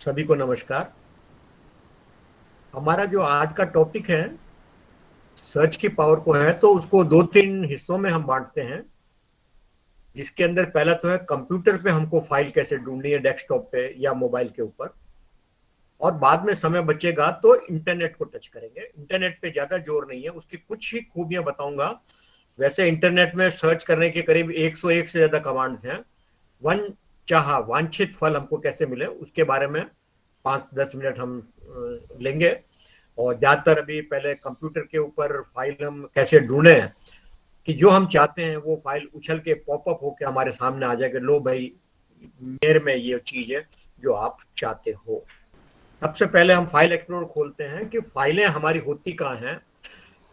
सभी को नमस्कार। हमारा जो आज का टॉपिक है सर्च की पावर को है, तो उसको दो तीन हिस्सों में हम बांटते हैं। जिसके अंदर पहला तो है कंप्यूटर पे हमको फाइल कैसे ढूंढनी है, डेस्कटॉप पे या मोबाइल के ऊपर। और बाद में समय बचेगा तो इंटरनेट को टच करेंगे। इंटरनेट पे ज्यादा जोर नहीं है, उसकी कुछ ही खूबियां बताऊंगा। वैसे इंटरनेट में सर्च करने के करीब 101 से ज्यादा कमांड्स हैं। वन चाहा वांछित फल हमको कैसे मिले उसके बारे में 5-10 मिनट हम लेंगे। और ज्यादातर अभी पहले कंप्यूटर के ऊपर फाइल हम कैसे ढूंढे कि जो हम चाहते हैं वो फाइल उछल के पॉपअप होके हमारे सामने आ जाए कि लो भाई, मेरे में ये चीज है जो आप चाहते हो। सबसे पहले हम फाइल एक्सप्लोर खोलते हैं कि फाइलें हमारी होती कहाँ हैं।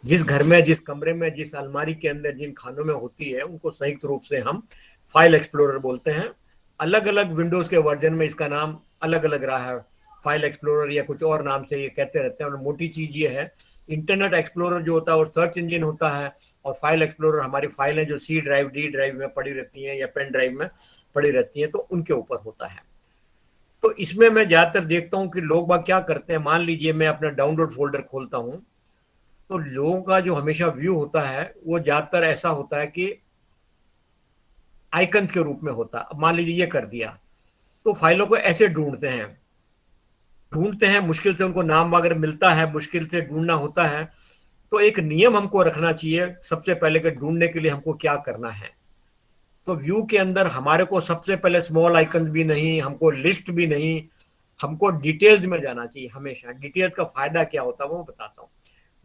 जिस घर में, जिस कमरे में, जिस अलमारी के अंदर, जिन खानों में होती है उनको संयुक्त रूप से हम फाइल एक्सप्लोरर बोलते हैं। अलग अलग विंडोज के वर्जन में इसका नाम अलग अलग रहा है, फाइल एक्सप्लोरर या कुछ और नाम से ये कहते रहते हैं। और मोटी चीज ये है, इंटरनेट एक्सप्लोरर जो होता है और सर्च इंजन होता है, और फाइल एक्सप्लोरर हमारी फाइलें जो सी ड्राइव, डी ड्राइव में पड़ी रहती हैं या पेन ड्राइव में पड़ी रहती हैं, तो उनके ऊपर होता है। तो इसमें मैं ज्यादातर देखता हूँ कि लोग बाग क्या करते हैं। मान लीजिए मैं अपना डाउनलोड फोल्डर खोलता हूँ, तो लोगों का जो हमेशा व्यू होता है वो ज्यादातर ऐसा होता है कि आइकन्स के रूप में होता है। अब मान लीजिए ये कर दिया, तो फाइलों को ऐसे ढूंढते हैं मुश्किल से, उनको नाम वगैरह मिलता है, मुश्किल से ढूंढना होता है। तो एक नियम हमको रखना चाहिए सबसे पहले कि ढूंढने के लिए हमको क्या करना है। तो व्यू के अंदर हमारे को सबसे पहले स्मॉल आइकन भी नहीं, हमको लिस्ट भी नहीं, हमको डिटेल्स में जाना चाहिए। हमेशा डिटेल्स का फायदा क्या होता है वो मैं बताता हूँ।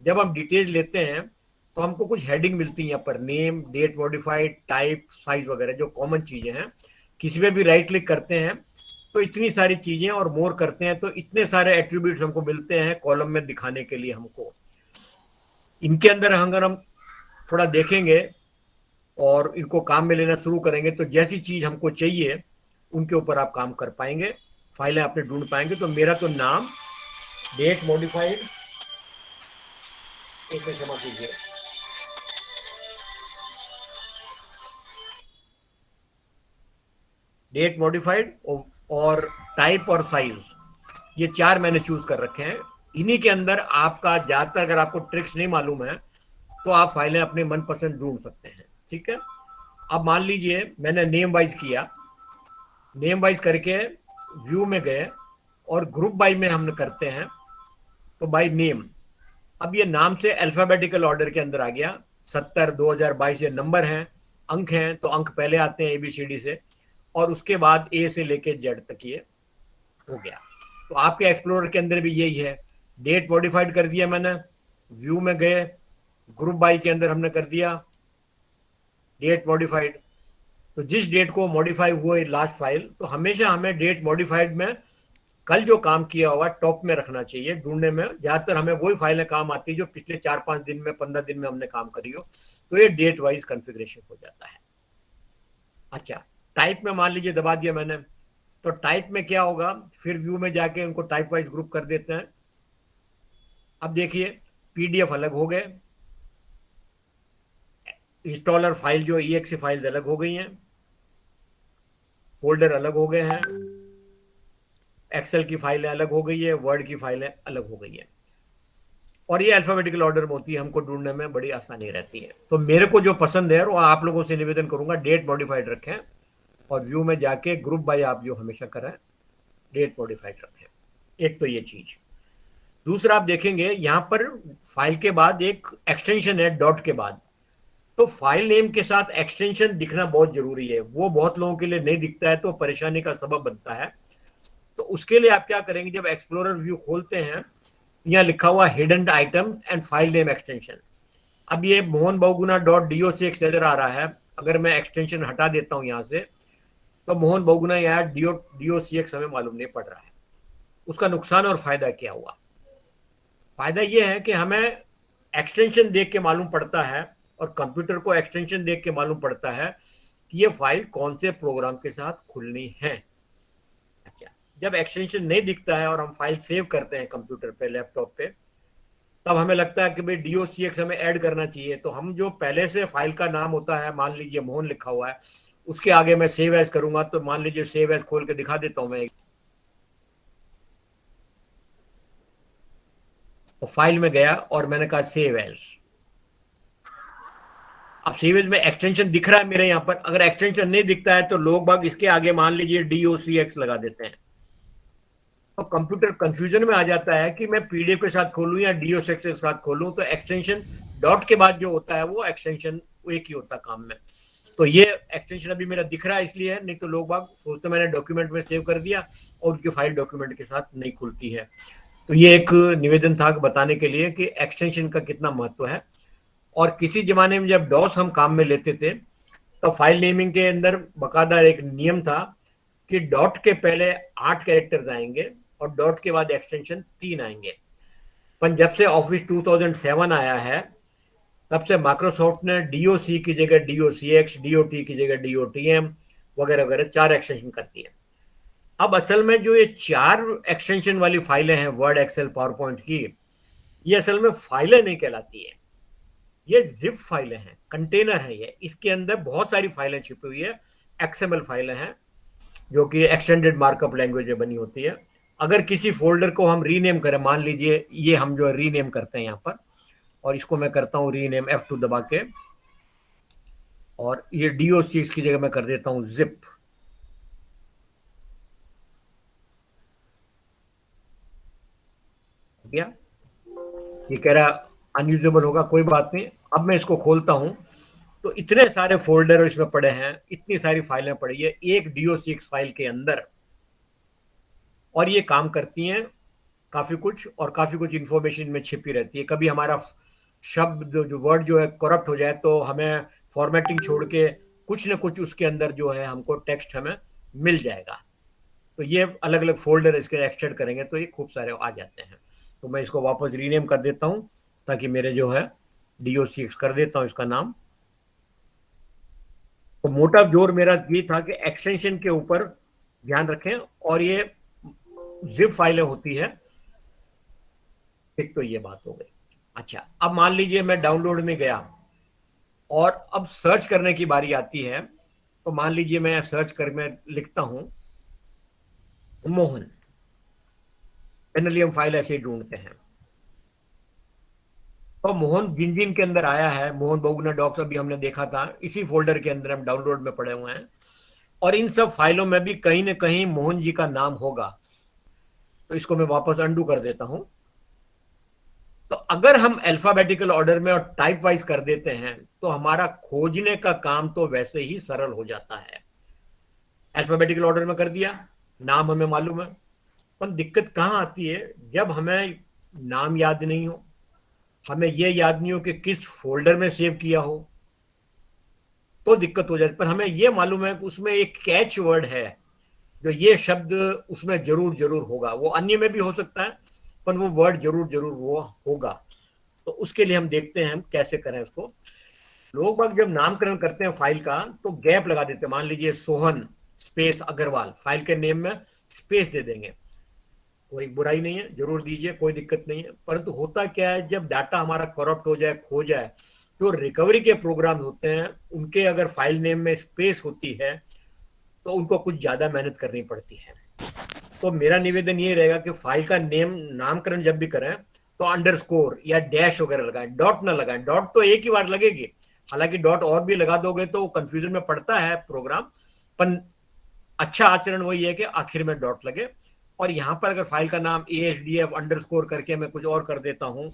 जब हम डिटेल्स लेते हैं तो हमको कुछ हेडिंग मिलती है यहाँ पर, name, date modified, type, size वगैरह जो कॉमन चीजें हैं। किसी में भी राइट क्लिक करते हैं तो इतनी सारी चीजें, और मोर करते हैं तो इतने सारे एट्रीब्यूट्स हमको मिलते हैं कॉलम में दिखाने के लिए हमको। इनके अंदर अगर हम थोड़ा देखेंगे और इनको काम में लेना शुरू करेंगे तो जैसी चीज हमको चाहिए उनके ऊपर आप काम कर पाएंगे, फाइलें आपने ढूंढ पाएंगे। तो मेरा तो नाम, डेट मॉडिफाइड, एक मिनट क्षमा कीजिए, डेट मॉडिफाइड और टाइप और साइज, ये चार मैंने चूज कर रखे हैं। इन्हीं के अंदर आपका ज्यादातर, अगर आपको ट्रिक्स नहीं मालूम है तो आप फाइलें अपने मनपसंद ढूंढ सकते हैं। ठीक है। अब मान लीजिए मैंने नेम वाइज किया, नेम वाइज करके व्यू में गए और ग्रुप बाय में हम करते हैं, तो बाय नेम। अब ये नाम से अल्फाबेटिकल ऑर्डर के अंदर आ गया। 70, 2022 ये नंबर हैं, अंक हैं, तो अंक पहले आते हैं ABCD से, और उसके बाद A से लेके Z तक ये हो गया। तो आपके एक्सप्लोरर के अंदर भी यही है। डेट मॉडिफाइड कर दिया मैंने, व्यू में गए, ग्रुप बाय के अंदर हमने कर दिया डेट मॉडिफाइड। तो जिस डेट को मॉडिफाई हुआ लास्ट फाइल, तो हमेशा हमें डेट मॉडिफाइड में कल जो काम किया हुआ टॉप में रखना चाहिए। ढूंढने में ज्यादातर हमें वही फाइलें काम आती है जो पिछले 4-5 दिन में, 15 दिन में हमने काम करी हो। तो ये डेट वाइज कॉन्फ़िगरेशन हो जाता है। अच्छा, टाइप में मान लीजिए दबा दिया मैंने, तो टाइप में क्या होगा, फिर व्यू में जाके उनको टाइप वाइज ग्रुप कर देते हैं। अब देखिए PDF अलग हो गए, इंस्टॉलर फाइल जो EXE फाइल अलग हो गई हैं, फोल्डर अलग हो गए हैं, एक्सेल की फाइलें अलग हो गई है, वर्ड की फाइलें अलग हो गई है। और ये अल्फाबेटिकल ऑर्डर में होती है, हमको ढूंढने में बड़ी आसानी रहती है। तो मेरे को जो पसंद है वो आप लोगों से निवेदन करूंगा, डेट मॉडिफाइड रखें, और व्यू में जाके ग्रुप बाय आप जो हमेशा करें डेट मॉडिफाइड रखें। एक तो ये चीज। दूसरा आप देखेंगे यहाँ पर फाइल के बाद एक एक्सटेंशन है डॉट के बाद। तो फाइल नेम के साथ एक्सटेंशन दिखना बहुत जरूरी है, वो बहुत लोगों के लिए नहीं दिखता है तो परेशानी का सबब बनता है। तो उसके लिए आप क्या करेंगे, जब एक्सप्लोरर व्यू खोलते हैं, यहाँ लिखा हुआ hidden item and file name extension. अब ये मोहन बहुगुना .doc नजर आ रहा है। अगर मैं एक्सटेंशन हटा देता हूँ यहाँ से, तो मोहन बहुगुना यहाँ DOCX हमें मालूम नहीं पड़ रहा है। उसका नुकसान और फायदा क्या हुआ? फायदा ये है कि हमें एक्सटेंशन देख के मालूम पड़ता है, और कंप्यूटर को एक्सटेंशन देख के मालूम पड़ता है कि ये फाइल कौन से प्रोग्राम के साथ खुलनी है। अच्छा, जब एक्सटेंशन नहीं दिखता है और हम फाइल सेव करते हैं कंप्यूटर पे, लैपटॉप पे, तब हमें लगता है कि भाई DOCX हमें ऐड करना चाहिए। तो हम जो पहले से फाइल का नाम होता है, मान लीजिए मोहन लिखा हुआ है, उसके आगे मैं सेव एज करूंगा, तो मान लीजिए सेव एज खोल के दिखा देता हूं मैं। और फाइल में गया और मैंने कहा सेव एज। अब सेव एज में एक्सटेंशन दिख रहा है मेरे यहाँ पर, अगर एक्सटेंशन नहीं दिखता है तो लोग बाग इसके आगे मान लीजिए DOCX लगा देते हैं, तो कंप्यूटर कंफ्यूजन में आ जाता है कि मैं PDF के साथ खोलूं या DOCX के साथ खोलूं, तो एक्सटेंशन डॉट के बाद जो होता है वो एक्सटेंशन एक ही होता काम में। तो ये एक्सटेंशन अभी मेरा दिख रहा है इसलिए है, नहीं तो लोग बाग सोचते मैंने डॉक्यूमेंट में सेव कर दिया और उनकी फाइल डॉक्यूमेंट के साथ नहीं खुलती है। तो ये एक निवेदन था बताने के लिए कि एक्सटेंशन का कितना महत्व है। और किसी जमाने में जब डॉस हम काम में लेते थे तो फाइल नेमिंग के अंदर बकायदा एक नियम था कि डॉट के पहले 8 कैरेक्टर्स आएंगे और डॉट के बाद एक्सटेंशन 3 आएंगे। पर जब से ऑफिस 2007 आया है तब से माइक्रोसॉफ्ट ने DOC की जगह DOCX, DOT की जगह DOTM वगैरह वगैरह 4 एक्सटेंशन कर दिए। अब असल में जो ये 4 एक्सटेंशन वाली फाइलें हैं वर्ड, एक्सेल, पावर पॉइंट की, ये असल में फाइलें नहीं कहलाती है, ये जिप फाइलें हैं, कंटेनर है ये। इसके अंदर बहुत सारी फाइलें छिपी हुई है, XML फाइलें हैं जो कि एक्सटेंडेड मार्कअप लैंग्वेज में बनी होती है। अगर किसी फोल्डर को हम रीनेम करें, मान लीजिए ये हम जो रीनेम करते हैं यहाँ पर, और इसको मैं करता हूँ रीनेम F2 दबा के, और ये DOC की जगह मैं कर देता हूँ जिप। क्या ये कह रहा अनयूजेबल होगा, कोई बात नहीं। अब मैं इसको खोलता हूं तो इतने सारे फोल्डर इसमें पड़े हैं, इतनी सारी फाइलें पड़ी है एक DOCX फाइल के अंदर, और ये काम करती हैं काफी कुछ, और काफी कुछ इंफॉर्मेशन में छिपी रहती है। कभी हमारा शब्द जो वर्ड जो है करप्ट हो जाए तो हमें फॉर्मेटिंग छोड़ के कुछ ना कुछ उसके अंदर जो है हमको टेक्स्ट हमें मिल जाएगा। तो ये अलग अलग फोल्डर इसके एक्सटेंड करेंगे तो ये खूब सारे आ जाते हैं। तो मैं इसको वापस रीनेम कर देता हूं ताकि मेरे जो है DOCX कर देता हूं इसका नाम। तो मोटा जोर मेरा ये था कि एक्सटेंशन के ऊपर ध्यान रखें, और ये जिप फाइलें होती है। एक तो ये बात हो गई। अच्छा, अब मान लीजिए मैं डाउनलोड में गया और अब सर्च करने की बारी आती है, तो मान लीजिए मैं सर्च कर मैं लिखता हूं मोहन, जनरली हम फाइल ऐसे ही ढूंढते हैं। तो मोहन जिन जिन के अंदर आया है, मोहन बहुगुणा डॉक्स अभी हमने देखा था, इसी फोल्डर के अंदर हम डाउनलोड में पड़े हुए हैं, और इन सब फाइलों में भी कहीं ना कहीं मोहन जी का नाम होगा। तो इसको मैं वापस अंडू कर देता हूं। तो अगर हम अल्फाबेटिकल ऑर्डर में और टाइप वाइज कर देते हैं तो हमारा खोजने का काम तो वैसे ही सरल हो जाता है। अल्फाबेटिकल ऑर्डर में कर दिया, नाम हमें मालूम है, पर दिक्कत कहां आती है जब हमें नाम याद नहीं हो, हमें यह याद नहीं हो कि किस फोल्डर में सेव किया हो, तो दिक्कत हो जाती है। पर हमें यह मालूम है कि उसमें एक कैच वर्ड है, जो ये शब्द उसमें जरूर जरूर होगा, वो अन्य में भी हो सकता है पर वो वर्ड जरूर जरूर वो होगा। तो उसके लिए हम देखते हैं हम कैसे करें उसको। लोग बाग जब नामकरण करते हैं फाइल का तो गैप लगा देते हैं, मान लीजिए सोहन स्पेस अग्रवाल, फाइल के नेम में स्पेस दे देंगे, कोई बुराई नहीं है, जरूर दीजिए, कोई दिक्कत नहीं है। परंतु होता क्या है, जब डाटा हमारा करप्ट हो जाए, खो जाए, तो रिकवरी के प्रोग्राम होते हैं उनके अगर फाइल नेम में स्पेस होती है तो उनको कुछ ज्यादा मेहनत करनी पड़ती है। तो मेरा निवेदन ये रहेगा कि फाइल का नेम नामकरण जब भी करें तो अंडरस्कोर या डैश वगैरह लगाएं, डॉट ना लगाएं। डॉट तो एक ही बार लगेगी, हालांकि डॉट और भी लगा दोगे तो कंफ्यूजन में पड़ता है प्रोग्राम, पर अच्छा आचरण वही है कि आखिर में डॉट लगे। और यहां पर अगर फाइल का नाम ASDF अंडरस्कोर करके मैं कुछ और कर देता हूं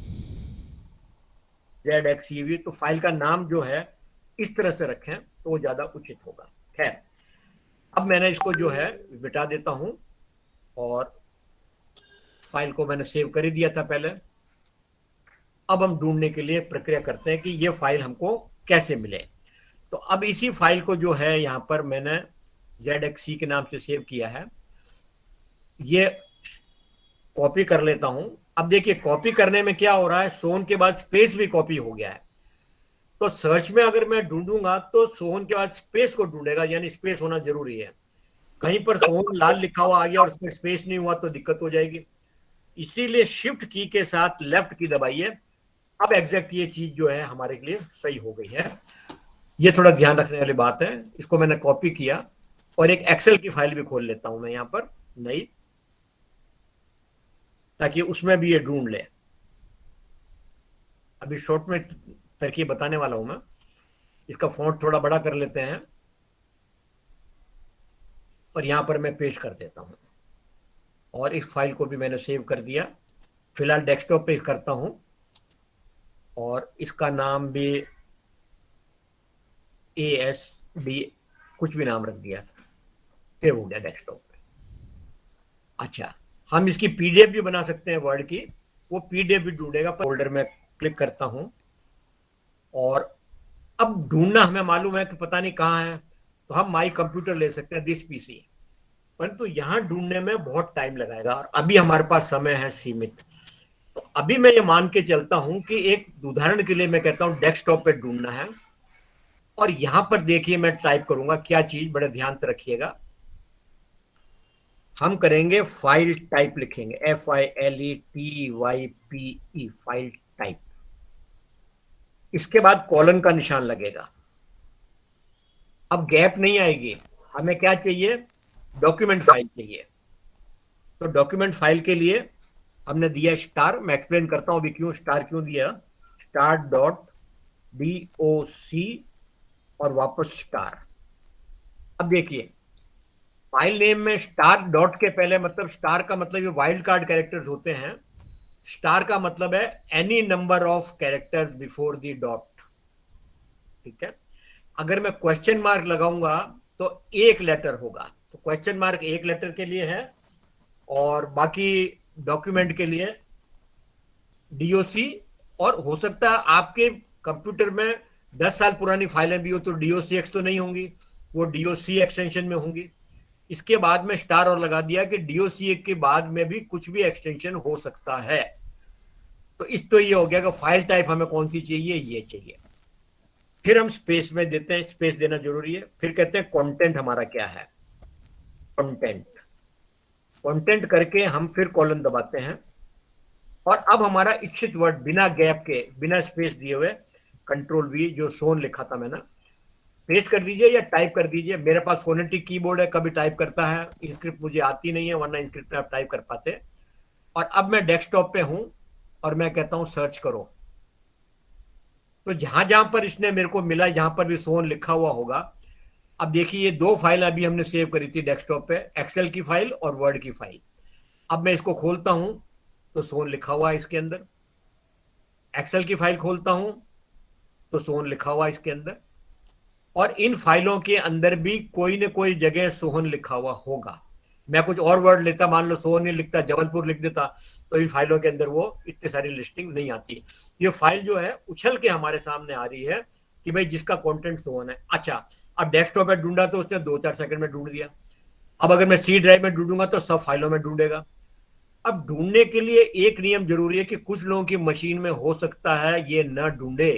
ZXEV, तो फाइल का नाम जो है इस तरह से रखें तो वो ज्यादा उचित होगा। खैर, अब मैंने इसको जो है मिटा देता हूं, और फाइल को मैंने सेव कर ही दिया था पहले। अब हम ढूंढने के लिए प्रक्रिया करते हैं कि ये फाइल हमको कैसे मिले। तो अब इसी फाइल को जो है यहां पर मैंने ZXC के नाम से सेव किया है, ये कॉपी कर लेता हूं। अब देखिए कॉपी करने में क्या हो रहा है, सोहन के बाद स्पेस भी कॉपी हो गया है। तो सर्च में अगर मैं ढूंढूंगा तो सोहन के बाद स्पेस को ढूंढेगा, यानी स्पेस होना जरूरी है। कहीं पर सोहन लाल लिखा हुआ आ गया और उसमें स्पेस नहीं हुआ तो दिक्कत हो जाएगी। इसीलिए शिफ्ट की के साथ लेफ्ट की दबाइए। अब एग्जैक्ट ये चीज जो है हमारे लिए सही हो गई है। ये थोड़ा ध्यान रखने वाली बात है। इसको मैंने कॉपी किया और एक एक्सेल की फाइल भी खोल लेता हूं मैं यहां पर नई, ताकि उसमें भी ये ढूंढ ले। अभी शॉर्ट में तरकीब बताने वाला हूं मैं। इसका फॉन्ट थोड़ा बड़ा कर लेते हैं और यहां पर मैं पेश कर देता हूं, और इस फाइल को भी मैंने सेव कर दिया। फिलहाल डेस्कटॉप पे करता हूं और इसका नाम भी ASD कुछ भी नाम रख दिया, सेव हो गया डेस्कटॉप पे। अच्छा, हम इसकी PDF भी बना सकते हैं वर्ड की, वो PDF भी ढूंढेगा। फोल्डर में क्लिक करता हूं और अब ढूंढना हमें मालूम है कि पता नहीं कहाँ है, तो हम माई कंप्यूटर ले सकते हैं, दिस PC। परंतु यहां ढूंढने में बहुत टाइम लगाएगा और अभी हमारे पास समय है सीमित। तो अभी मैं ये मान के चलता हूं कि एक उदाहरण के लिए मैं कहता हूं डेस्कटॉप पे ढूंढना है, और यहां पर देखिए मैं टाइप करूंगा क्या चीज, बड़े ध्यान से रखिएगा। हम करेंगे फाइल टाइप, लिखेंगे FILETYPE, फाइल टाइप। इसके बाद कॉलन का निशान लगेगा। अब गैप नहीं आएगी। हमें क्या चाहिए? डॉक्यूमेंट फाइल चाहिए। तो डॉक्यूमेंट फाइल के लिए हमने दिया स्टार। मैं एक्सप्लेन करता हूं अभी क्यों स्टार क्यों दिया। स्टार डॉट DOC और वापस स्टार। अब देखिए फाइल नेम में स्टार डॉट के पहले, मतलब स्टार का मतलब ये वाइल्ड कार्ड कैरेक्टर्स होते हैं। स्टार का मतलब है any number of characters before the dot. ठीक है, अगर मैं क्वेश्चन मार्क लगाऊंगा तो एक लेटर होगा, तो क्वेश्चन मार्क एक लेटर के लिए है, और बाकी डॉक्यूमेंट के लिए DOC। और हो सकता है आपके कंप्यूटर में 10 साल पुरानी फाइलें भी हो तो DOCX तो नहीं होंगी, वो DOC एक्सटेंशन में होंगी। इसके बाद में स्टार और लगा दिया कि DOCX के बाद में भी कुछ भी एक्सटेंशन हो सकता है। तो इस तो ये हो गया कि फाइल टाइप हमें कौन सी चाहिए, ये चाहिए। फिर हम स्पेस में देते हैं, स्पेस देना जरूरी है। फिर कहते हैं कंटेंट हमारा क्या है, कंटेंट। कंटेंट करके हम फिर कॉलन दबाते हैं, और अब हमारा इच्छित वर्ड बिना गैप के, बिना स्पेस दिए हुए, कंट्रोल V, जो सोन लिखा था मैंने, पेस्ट कर दीजिए या टाइप कर दीजिए। मेरे पास फोनेटिक कीबोर्ड है, कभी टाइप करता है। इंस्क्रिप्ट मुझे आती नहीं है, वरना इंस्क्रिप्ट में आप टाइप कर पाते। और अब मैं डेस्कटॉप पे हूं और मैं कहता हूं सर्च करो। तो जहां जहां पर इसने मेरे को मिला, जहां पर भी सोन लिखा हुआ होगा। अब देखिए ये दो फाइल अभी हमने सेव करी थी डेस्कटॉप पे, एक्सेल की फाइल और वर्ड की फाइल। अब मैं इसको खोलता हूं तो सोन लिखा हुआ है इसके अंदर। एक्सेल की फाइल खोलता हूं तो सोहन लिखा हुआ है इसके अंदर। और इन फाइलों के अंदर भी कोई ना कोई जगह सोहन लिखा हुआ होगा। मैं कुछ और वर्ड लेता, मान लो सोहन नहीं लिखता, जबलपुर लिख देता, तो इन फाइलों के अंदर वो इतनी सारी लिस्टिंग नहीं आती। ये फाइल जो है उछल के हमारे सामने आ रही है कि भाई जिसका कंटेंट सोहन है। अच्छा, अब डेस्कटॉप पे ढूंढा तो उसने 2-4 सेकंड में ढूंढ दिया। अब अगर मैं C ड्राइव में ढूंढूंगा तो सब फाइलों में ढूंढेगा। अब ढूंढने के लिए एक नियम जरूरी है कि कुछ लोगों की मशीन में हो सकता है ये न ढूंढे,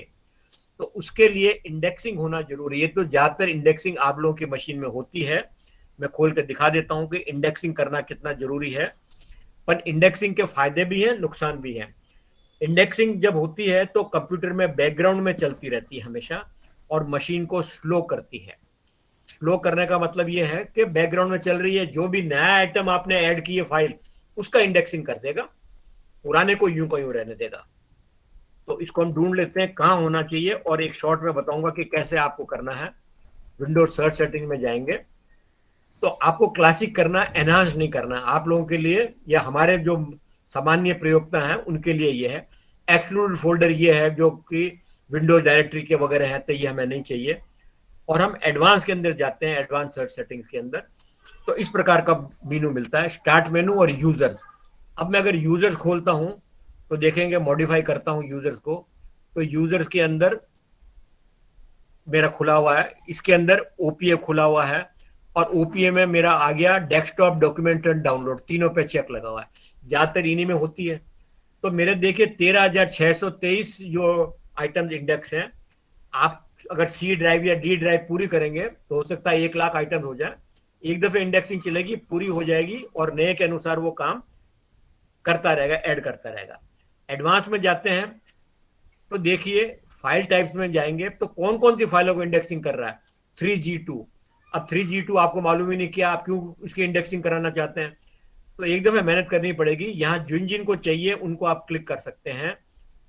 तो उसके लिए इंडेक्सिंग होना जरूरी है। तो ज्यादातर इंडेक्सिंग आप लोगों की मशीन में होती है। मैं खोल कर दिखा देता हूं कि इंडेक्सिंग करना कितना जरूरी है। पर इंडेक्सिंग के फायदे भी हैं, नुकसान भी हैं। इंडेक्सिंग जब होती है तो कंप्यूटर में बैकग्राउंड में चलती रहती है हमेशा, और मशीन को स्लो करती है। स्लो करने का मतलब यह है कि बैकग्राउंड में चल रही है, जो भी नया आइटम आपने ऐड की है फाइल, उसका इंडेक्सिंग कर देगा, पुराने को यूं का यूं रहने देगा। तो इसको हम ढूंढ लेते हैं कहां होना चाहिए, और एक शॉर्ट में बताऊंगा कि कैसे आपको करना है। विंडोज सर्च सेटिंग में जाएंगे तो आपको क्लासिक करना, एनहांस नहीं करना। आप लोगों के लिए या हमारे जो सामान्य प्रयोगता हैं उनके लिए ये है। एक्सक्लूड फोल्डर ये है जो कि विंडोज डायरेक्टरी के वगैरह है, तो ये हमें नहीं चाहिए। और हम एडवांस के अंदर जाते हैं, एडवांस सर्च सेटिंग्स के अंदर, तो इस प्रकार का मेनू मिलता है, स्टार्ट मेनू और यूजर्स। अब मैं अगर यूजर्स खोलता हूं तो देखेंगे, मॉडिफाई करता हूं यूजर्स को, तो यूजर्स के अंदर मेरा खुला हुआ है, इसके अंदर OPA खुला हुआ है, और OPA में मेरा आ गया डेस्कटॉप डॉक्यूमेंट एंड डाउनलोड, तीनों पे चेक लगा हुआ है। ज्यादातर इन्हीं में होती है। तो मेरे देखिए 13,623 जो आइटम्स इंडेक्स हैं। आप अगर C ड्राइव या D ड्राइव पूरी करेंगे तो हो सकता है 1 लाख आइटम हो जाए। एक दफे इंडेक्सिंग चलेगी, पूरी हो जाएगी, और नए के अनुसार वो काम करता रहेगा, ऐड करता रहेगा। एडवांस में जाते हैं तो देखिए फाइल टाइप्स में जाएंगे तो कौन कौन सी फाइलों को इंडेक्सिंग कर रहा है। 3G2। अब 3G2 आपको मालूम ही नहीं किया, आप क्यों उसकी इंडेक्सिंग कराना चाहते हैं, तो एक दफे मेहनत करनी पड़ेगी। यहाँ जिन जिन को चाहिए उनको आप क्लिक कर सकते हैं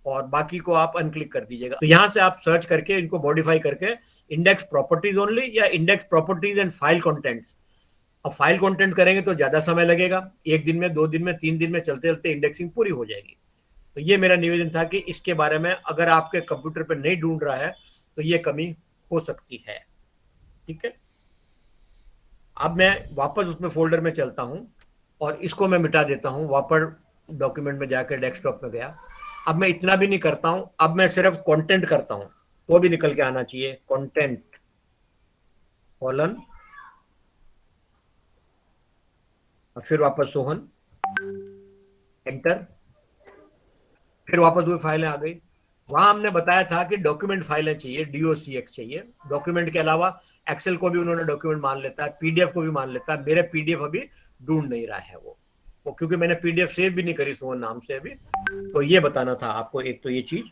और बाकी को आप अनक्लिक कर दीजिएगा। तो यहां से आप सर्च करके इनको मॉडिफाई करके इंडेक्स प्रॉपर्टीज ओनली या index properties and file contents. अब फाइल कंटेंट करेंगे तो ज्यादा समय लगेगा, 1 दिन में, 2 दिन में, 3 दिन में चलते चलते इंडेक्सिंग पूरी हो जाएगी। तो ये मेरा निवेदन था कि इसके बारे में अगर आपके कंप्यूटर पर नहीं ढूंढ रहा है तो ये कमी हो सकती है। ठीक है, अब मैं वापस उसमें फोल्डर में चलता हूं और इसको मैं मिटा देता हूं। वापस डॉक्यूमेंट में जाकर डेस्कटॉप में गया। अब मैं इतना भी नहीं करता हूं, अब मैं सिर्फ कंटेंट करता हूं, तो भी निकल के आना चाहिए कंटेंट कॉलन, और फिर वापस सोहन, एंटर। फिर वापस वो फाइलें आ गई। वहां हमने बताया था कि डॉक्यूमेंट फाइलें चाहिए, डीओसीएक्स चाहिए। डॉक्यूमेंट के अलावा एक्सेल को भी उन्होंने डॉक्यूमेंट मान लेता है, पीडीएफ को भी मान लेता है। मेरे पीडीएफ अभी ढूंढ नहीं रहा है वो क्योंकि मैंने पीडीएफ सेव भी नहीं करी सोहन नाम से अभी। तो ये बताना था आपको, एक तो ये चीज।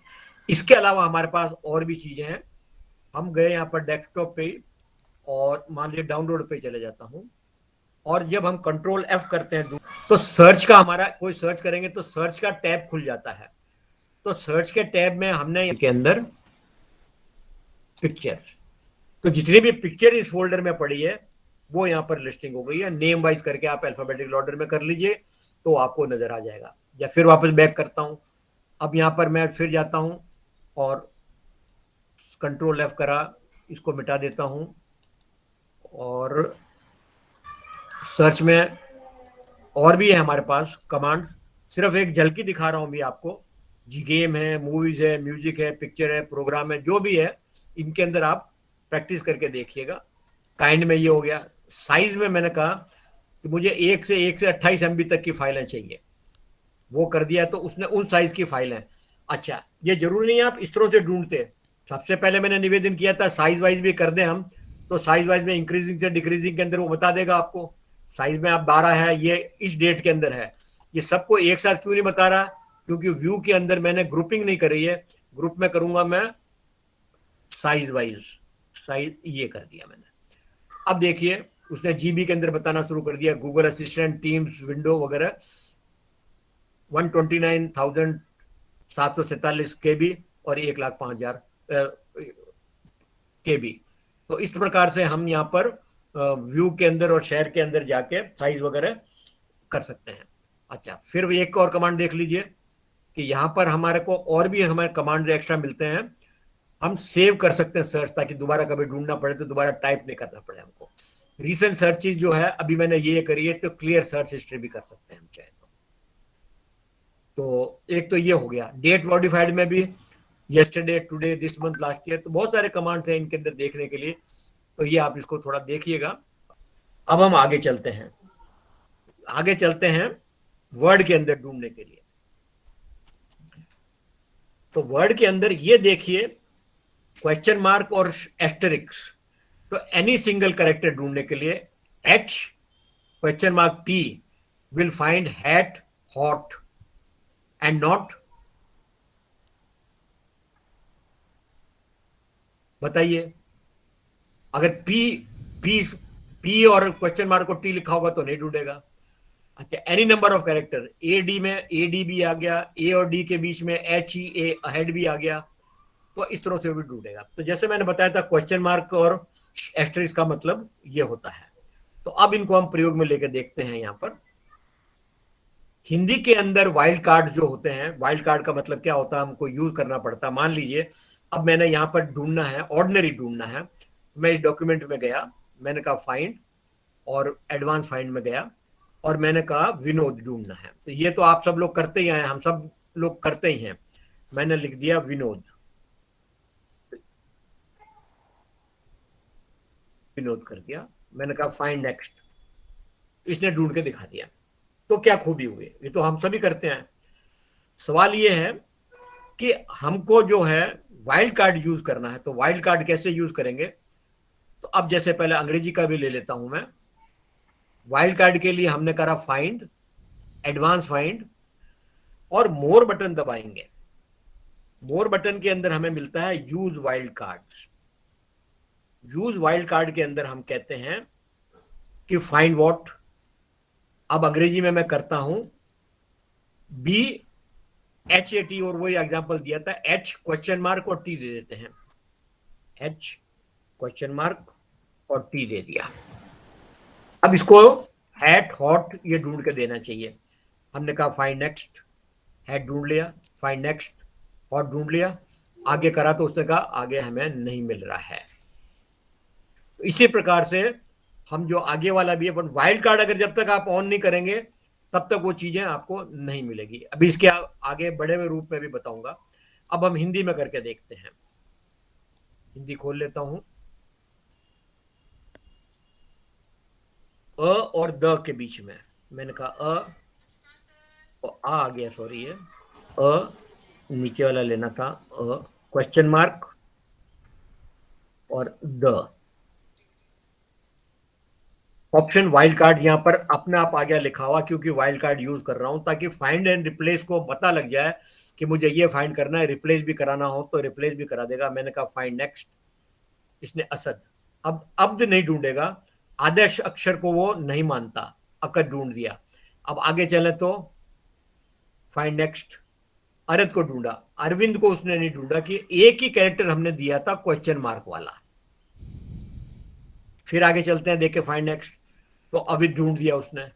इसके अलावा हमारे पास और भी चीजें हैं। हम गए यहाँ पर डेस्कटॉप पे और मान लीजिए डाउनलोड पे चले जाता हूँ, और जब हम कंट्रोल एफ करते हैं तो सर्च का हमारा, कोई सर्च करेंगे तो सर्च का टैब खुल जाता है। तो सर्च के टैब में हमने के अंदर पिक्चर, तो जितनी भी पिक्चर इस फोल्डर में पड़ी है वो यहाँ पर लिस्टिंग हो गई है। नेम वाइज करके आप अल्फाबेटिकल ऑर्डर में कर लीजिए तो आपको नजर आ जाएगा। या फिर वापस बैक करता हूं। अब यहाँ पर मैं फिर जाता हूं और कंट्रोल एफ करा, इसको मिटा देता हूं और सर्च में और भी है हमारे पास कमांड। सिर्फ एक झलकी दिखा रहा हूं भी आपको। जी गेम है, मूवीज है, म्यूजिक है, पिक्चर है, प्रोग्राम है, जो भी है इनके अंदर आप प्रैक्टिस करके देखिएगा। काइंड में ये हो गया। साइज में मैंने कहा कि मुझे 1 से 28 MB तक की फाइलें चाहिए, वो कर दिया तो उसने उन साइज की फाइलें। अच्छा, ये जरूरी नहीं है आप इस तरह से ढूंढते। सबसे पहले मैंने निवेदन किया था साइज वाइज भी कर दें हम, तो साइज वाइज में इंक्रीजिंग से डिक्रीजिंग के अंदर वो बता देगा आपको। साइज में आप 12 है, ये इस डेट के अंदर है। ये सबको एक साथ क्यों नहीं बता रहा? क्योंकि व्यू के अंदर मैंने ग्रुपिंग नहीं करी है। ग्रुप में करूंगा मैं साइज वाइज, साइज ये कर दिया मैंने। अब देखिए उसने जीबी के अंदर बताना शुरू कर दिया। गूगल असिस्टेंट, टीम्स, विंडो वगैरह 129,747 KB और 1,05,000 KB। तो इस प्रकार से हम यहाँ पर व्यू के अंदर और शेयर के अंदर जाके साइज वगैरह कर सकते हैं। अच्छा, फिर एक और कमांड देख लीजिए कि यहाँ पर हमारे को और भी हमारे कमांड एक्स्ट्रा मिलते हैं। हम सेव कर सकते हैं सर्च, ताकि दोबारा कभी ढूंढना पड़े तो दोबारा टाइप नहीं करना पड़े हमको। रिसेंट सर्चेज जो है अभी मैंने ये करी है, तो क्लियर सर्च हिस्ट्री भी कर सकते हैं हम चाहे तो एक तो ये हो गया। डेट मॉडिफाइड में भी yesterday, today, this month, last year, तो बहुत सारे कमांड्स हैं इनके अंदर देखने के लिए। तो ये आप इसको थोड़ा देखिएगा। अब हम आगे चलते हैं, वर्ड के अंदर ढूंढने के लिए। तो वर्ड के अंदर ये देखिए क्वेश्चन मार्क और एस्टेरिक्स। तो एनी सिंगल कैरेक्टर ढूंढने के लिए H question mark T will find hat, hot and not. बताइए, अगर P और क्वेश्चन मार्क को T लिखा होगा तो नहीं ढूंढेगा। अच्छा, any number of character, AD में AD भी आ गया, A और D के बीच में HEA अहेड भी आ गया, तो इस तरह से भी ढूंढेगा। तो जैसे मैंने बताया था क्वेश्चन मार्क और एस्टेरिस्क का मतलब ये होता है। तो अब इनको हम प्रयोग में लेकर देखते हैं। यहाँ पर हिंदी के अंदर वाइल्ड कार्ड जो होते हैं, वाइल्ड कार्ड का मतलब क्या होता है, हमको यूज करना पड़ता है। मान लीजिए अब मैंने यहाँ पर ढूंढना है, ऑर्डिनरी ढूंढना है। मैं इस डॉक्यूमेंट में गया, मैंने कहा फाइंड, और एडवांस फाइंड में गया और मैंने कहा विनोद ढूंढना है। तो ये तो आप सब लोग करते ही हैं, हम सब लोग करते ही हैं। मैंने लिख दिया विनोद, विनोद कर दिया। मैंने कहा फाइंड नेक्स्ट, इसने ढूंढ के दिखा दिया। तो क्या खूबी हुई? ये तो हम सभी करते हैं। सवाल ये है कि हमको जो है वाइल्ड कार्ड यूज करना है। तो वाइल्ड कार्ड कैसे यूज करेंगे? तो अब जैसे पहले अंग्रेजी का भी ले लेता हूं मैं। वाइल्ड कार्ड के लिए हमने करा फाइंड, एडवांस फाइंड और मोर बटन दबाएंगे। मोर बटन के अंदर हमें मिलता है use wild cards. Use wild card के अंदर हम कहते हैं कि फाइंड व्हाट। अब अंग्रेजी में मैं करता हूं B HAT, और वही एग्जांपल दिया था, H क्वेश्चन मार्क और T दे देते हैं, H क्वेश्चन मार्क और T दे दिया। अब इसको हैट हॉट ये ढूंढ के देना चाहिए। हमने कहा फाइंड नेक्स्ट, हैट ढूंढ लिया, फाइंड नेक्स्ट, हॉट ढूंढ लिया, आगे करा तो उसने कहा आगे हमें नहीं मिल रहा है। तो इसी प्रकार से हम जो आगे वाला भी है, पर वाइल्ड कार्ड अगर जब तक आप ऑन नहीं करेंगे तब तक वो चीजें आपको नहीं मिलेगी। अभी इसके आगे बड़े हुए रूप में भी बताऊंगा। अब हम हिंदी में करके देखते हैं। हिंदी खोल लेता हूं। अ और द के बीच में मैंने कहा अ और आ गया, सॉरी, ये अ नीचे वाला लेना था, अ क्वेश्चन मार्क और द। ऑप्शन वाइल्ड कार्ड यहां पर अपने आप आ गया लिखा हुआ, क्योंकि वाइल्ड कार्ड यूज कर रहा हूं ताकि फाइंड एंड रिप्लेस को पता लग जाए कि मुझे ये फाइंड करना है, रिप्लेस भी कराना हो तो रिप्लेस भी करा देगा। मैंने कहा फाइंड नेक्स्ट, इसने असद, अब अब्द नहीं ढूंढेगा, आदेश अक्षर को वो नहीं मानता, अकद ढूंढ दिया। अब आगे चले तो फाइंड नेक्स्ट, अरद को ढूंढा, अरविंद को उसने नहीं ढूंढा, कि एक ही कैरेक्टर हमने दिया था क्वेश्चन मार्क वाला। फिर आगे चलते हैं, देखे फाइंड नेक्स्ट, तो अविद ढूंढ दिया उसने,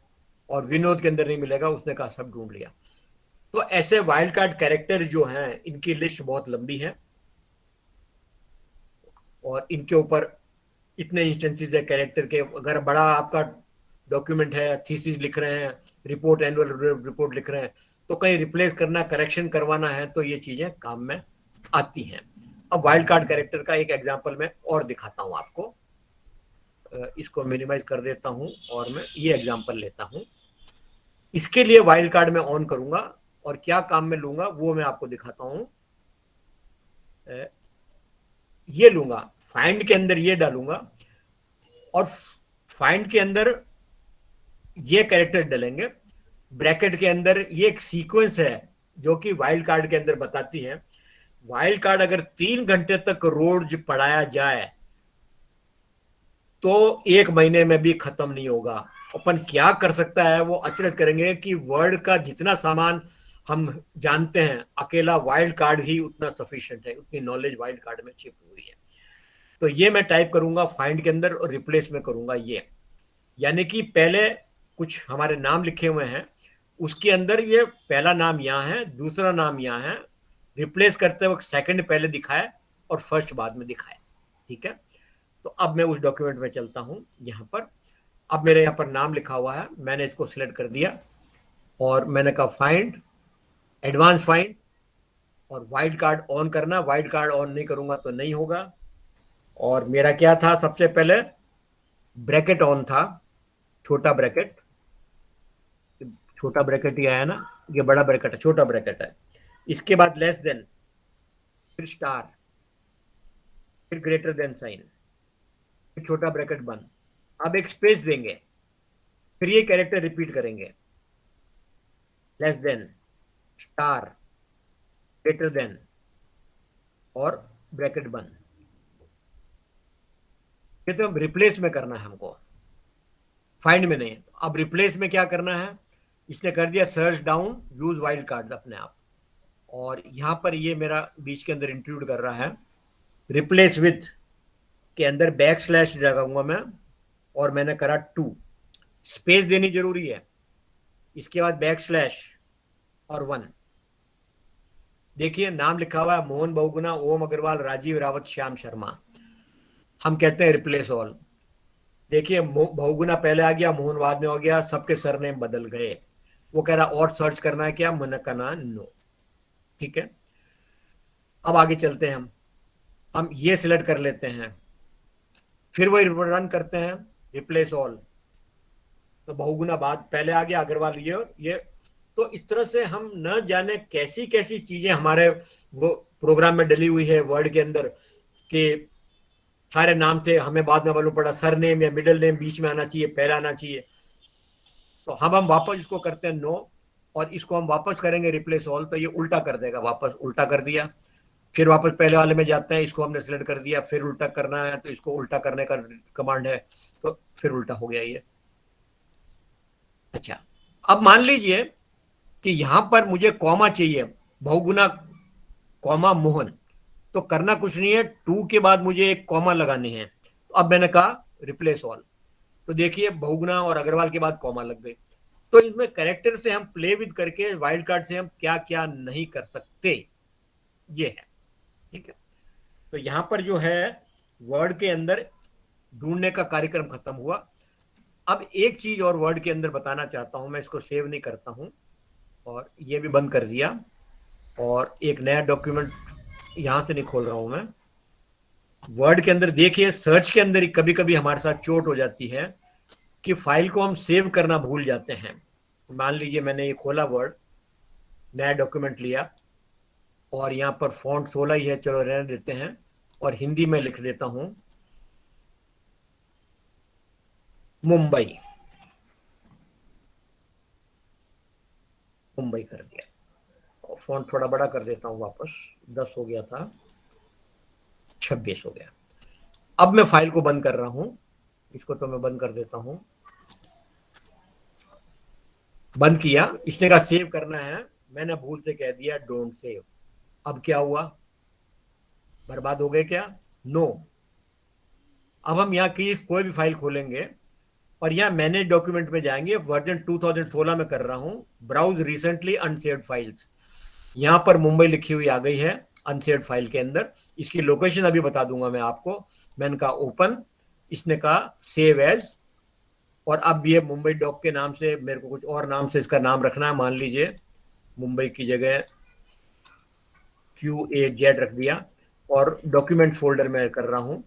और विनोद के अंदर नहीं मिलेगा, उसने कहा सब ढूंढ लिया। तो ऐसे वाइल्ड कार्ड कैरेक्टर जो हैं इनकी लिस्ट बहुत लंबी है, और इनके ऊपर इतने इंस्टेंसेस है कैरेक्टर के। अगर बड़ा आपका डॉक्यूमेंट है, थीसिस लिख रहे हैं, रिपोर्ट, एनुअल रिपोर्ट लिख रहे हैं, तो कहीं रिप्लेस करना, करेक्शन करवाना है, तो ये चीजें काम में आती हैं। अब वाइल्ड कार्ड कैरेक्टर का एक एग्जांपल मैं और दिखाता हूं आपको। इसको मिनिमाइज कर देता हूं और मैं ये एग्जांपल लेता हूं। इसके लिए वाइल्ड कार्ड में ऑन करूंगा और क्या काम में लूंगा वो मैं आपको दिखाता हूं। ये लूंगा, फाइंड के अंदर ये डालूंगा, और फाइंड के अंदर ये कैरेक्टर डालेंगे। ब्रैकेट के अंदर ये एक सीक्वेंस है जो कि वाइल्ड कार्ड के अंदर बताती है। वाइल्ड कार्ड अगर 3 घंटे तक रोज पढ़ाया जाए तो 1 महीने में भी खत्म नहीं होगा। अपन क्या कर सकता है, वो अचरज करेंगे कि वर्ड का जितना सामान हम जानते हैं, अकेला वाइल्ड कार्ड ही उतना सफिशिएंट है, उतनी नॉलेज वाइल्ड कार्ड में छिपी हुई है। तो ये मैं टाइप करूंगा फाइंड के अंदर और रिप्लेस में करूंगा ये, यानी कि पहले कुछ हमारे नाम लिखे हुए हैं, उसके अंदर ये पहला नाम यहाँ है, दूसरा नाम यहाँ है, रिप्लेस करते वक्त सेकंड पहले दिखाए और फर्स्ट बाद में दिखाए। ठीक है, तो अब मैं उस डॉक्यूमेंट में चलता हूं। यहाँ पर अब मेरे यहाँ पर नाम लिखा हुआ है, मैंने इसको सिलेक्ट कर दिया और मैंने कहा फाइंड, एडवांस फाइंड, और वाइल्ड कार्ड ऑन करना। वाइल्ड कार्ड ऑन नहीं करूंगा तो नहीं होगा। और मेरा क्या था, सबसे पहले ब्रैकेट ऑन था, छोटा ब्रैकेट, छोटा ब्रैकेट ही आया ना, ये बड़ा ब्रैकेट है, छोटा ब्रैकेट है। इसके बाद लेस देन, फिर स्टार, फिर ग्रेटर देन साइन, फिर छोटा ब्रैकेट बंद। अब एक स्पेस देंगे, फिर ये कैरेक्टर रिपीट करेंगे, less than, star, greater than, और ब्रैकेट बंद। ये तो रिप्लेस में करना है हमको, फाइंड में नहीं। अब रिप्लेस में क्या करना है, इसने कर दिया search down use wild card अपने आप, और यहां पर ये मेरा बीच के अंदर इंक्लूड कर रहा है। रिप्लेस विथ के अंदर बैक स्लैश लगाऊंगा मैं, और मैंने करा 2, स्पेस देनी जरूरी है, इसके बाद बैक स्लैश और 1। देखिए नाम लिखा हुआ है मोहन बहुगुना, ओम अग्रवाल, राजीव रावत, श्याम शर्मा। हम कहते हैं रिप्लेस ऑल। देखिए बहुगुना पहले आ गया, मोहन बाद में हो गया, सबके सरनेम बदल गए। वो कह रहा और सर्च करना है क्या, मैंने कहा नो। ठीक है, अब आगे चलते हैं। हम ये सिलेक्ट कर लेते हैं, फिर वही रन करते हैं, रिप्लेस ऑल। तो बहुगुना बाद पहले आ गया, अग्रवाल ये। तो इस तरह से हम न जाने कैसी कैसी चीजें हमारे वो प्रोग्राम में डली हुई है वर्ड के अंदर, कि सारे नाम थे, हमें बाद में मालूम पड़ा सर नेम या मिडिल नेम बीच में आना चाहिए, पहला आना चाहिए। तो हम वापस इसको करते हैं नो, और इसको हम वापस करेंगे रिप्लेस ऑल, तो ये उल्टा कर देगा, वापस उल्टा कर दिया। फिर वापस पहले वाले में जाते हैं, इसको हमने सिलेक्ट कर दिया, फिर उल्टा करना है तो इसको उल्टा करने का कमांड है, तो फिर उल्टा हो गया ये। अच्छा, अब मान लीजिए कि यहां पर मुझे कॉमा चाहिए, बहुगुना कॉमा मोहन, तो करना कुछ नहीं है, टू के बाद मुझे एक कॉमा लगानी है। तो अब मैंने कहा रिप्लेस ऑल, तो देखिए बहुगुना और अग्रवाल के बाद कॉमा लग गई। तो इसमें कैरेक्टर से हम प्ले विद करके वाइल्ड कार्ड से हम क्या क्या नहीं कर सकते, ये है। ठीक है, तो यहां पर जो है वर्ड के अंदर ढूंढने का कार्यक्रम खत्म हुआ। अब एक चीज और वर्ड के अंदर बताना चाहता हूं, मैं इसको सेव नहीं करता हूं और ये भी बंद कर दिया, और एक नया डॉक्यूमेंट यहां से नहीं खोल रहा हूं मैं। वर्ड के अंदर देखिए, सर्च के अंदर कभी कभी हमारे साथ चोट हो जाती है कि फाइल को हम सेव करना भूल जाते हैं। मान लीजिए मैंने ये खोला वर्ड, नया डॉक्यूमेंट लिया, और यहाँ पर फॉन्ट 16 ही है, चलो रहने देते हैं, और हिंदी में लिख देता हूं मुंबई, मुंबई कर दिया। और फॉन्ट थोड़ा बड़ा कर देता हूं वापस, 10 हो गया था, 26 हो गया। अब मैं फाइल को बंद कर रहा हूं, इसको तो मैं बंद कर देता हूं, बंद किया। इसने कहा सेव करना है, मैंने भूल से कह दिया डोंट सेव। अब क्या हुआ, बर्बाद हो गए क्या? नो। अब हम यहाँ की कोई भी फाइल खोलेंगे और यहाँ मैनेज डॉक्यूमेंट में जाएंगे, वर्जन 2016 में कर रहा हूं, ब्राउज रिसेंटली अनसेव्ड फाइल्स, यहाँ पर मुंबई लिखी हुई आ गई है अनसेव्ड फाइल के अंदर। इसकी लोकेशन अभी बता दूंगा मैं आपको। मैंने कहा ओपन, इसने कहा सेव एज, और अब ये मुंबई डॉक के नाम से, मेरे को कुछ और नाम से इसका नाम रखना है, मान लीजिए मुंबई की जगह QAZ रख दिया, और डॉक्यूमेंट फोल्डर में कर रहा हूँ,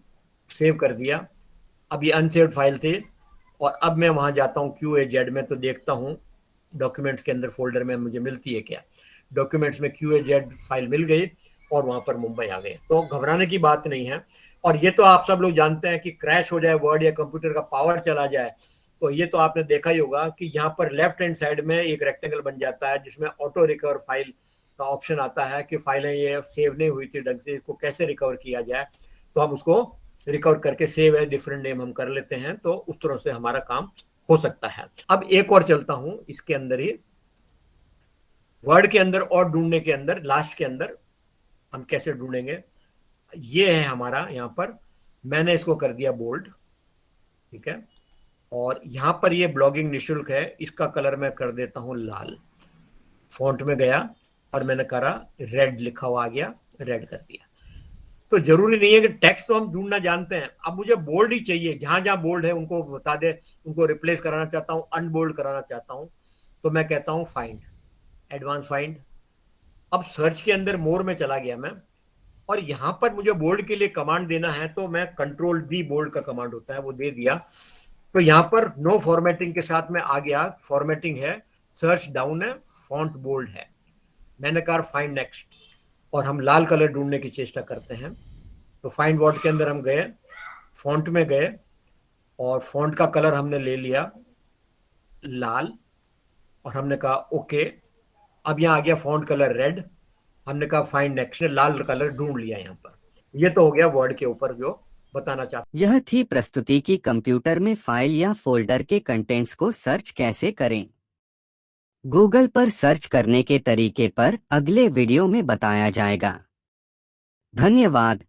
सेव कर दिया। अब ये अनसेव्ड फाइल थी, और अब मैं वहां जाता हूँ QAZ में, तो देखता हूँ डॉक्यूमेंट्स के अंदर फोल्डर में मुझे मिलती है क्या। डॉक्यूमेंट्स में QAZ फाइल मिल गई, और वहां पर मुंबई आ गए। तो घबराने की बात नहीं है। और ये तो आप सब लोग जानते हैं कि क्रैश हो जाए वर्ड या कंप्यूटर का पावर चला जाए, तो ये तो आपने देखा ही होगा कि यहाँ पर लेफ्ट हैंड साइड में एक रेक्टेंगल बन जाता है जिसमें ऑटो रिकवर फाइल का ऑप्शन आता है कि फाइलें ये सेव नहीं हुई थी ढंग से, इसको कैसे रिकवर किया जाए। तो हम उसको रिकवर करके सेव है डिफरेंट नेम हम कर लेते हैं, तो उस तरह से हमारा काम हो सकता है। अब एक और चलता हूं इसके अंदर ही, वर्ड के अंदर और ढूंढने के अंदर, लास्ट के अंदर हम कैसे ढूंढेंगे। ये है हमारा, यहाँ पर मैंने इसको कर दिया बोल्ड, ठीक है, और यहाँ पर ये ब्लॉगिंग निशुल्क है, इसका कलर मैं कर देता हूँ लाल। फॉन्ट में गया और मैंने करा रेड, लिखा हुआ आ गया, रेड कर दिया। तो जरूरी नहीं है कि टेक्स्ट तो हम ढूंढना जानते हैं, अब मुझे बोल्ड ही चाहिए, जहां जहां बोल्ड है उनको बता दे, उनको रिप्लेस कराना चाहता हूँ, अनबोल्ड कराना चाहता हूँ, तो मैं कहता हूँ फाइंड, एडवांस फाइंड। अब सर्च के अंदर मोर में चला गया मैं, और यहां पर मुझे बोल्ड के लिए कमांड देना है, तो मैं कंट्रोल B बोल्ड का कमांड होता है वो दे दिया। तो यहां पर नो फॉर्मेटिंग के साथ में आ गया, फॉर्मेटिंग है, सर्च डाउन है, फॉन्ट बोल्ड है। मैंने कहा फाइंड नेक्स्ट, और हम लाल कलर ढूंढने की चेष्टा करते हैं। तो फाइंड वर्ड के अंदर हम गए, फॉन्ट में गए, और फॉन्ट का कलर हमने ले लिया लाल, और हमने कहा ओके। अब यहाँ आ गया फॉन्ट कलर रेड, हमने कहा फाइंड नेक्स्ट, लाल कलर ढूंढ लिया यहाँ पर। ये तो हो गया वर्ड के ऊपर जो बताना चाहता। यह थी प्रस्तुति की कंप्यूटर में फाइल या फोल्डर के कंटेंट्स को सर्च कैसे करें। गूगल पर सर्च करने के तरीके पर अगले वीडियो में बताया जाएगा। धन्यवाद।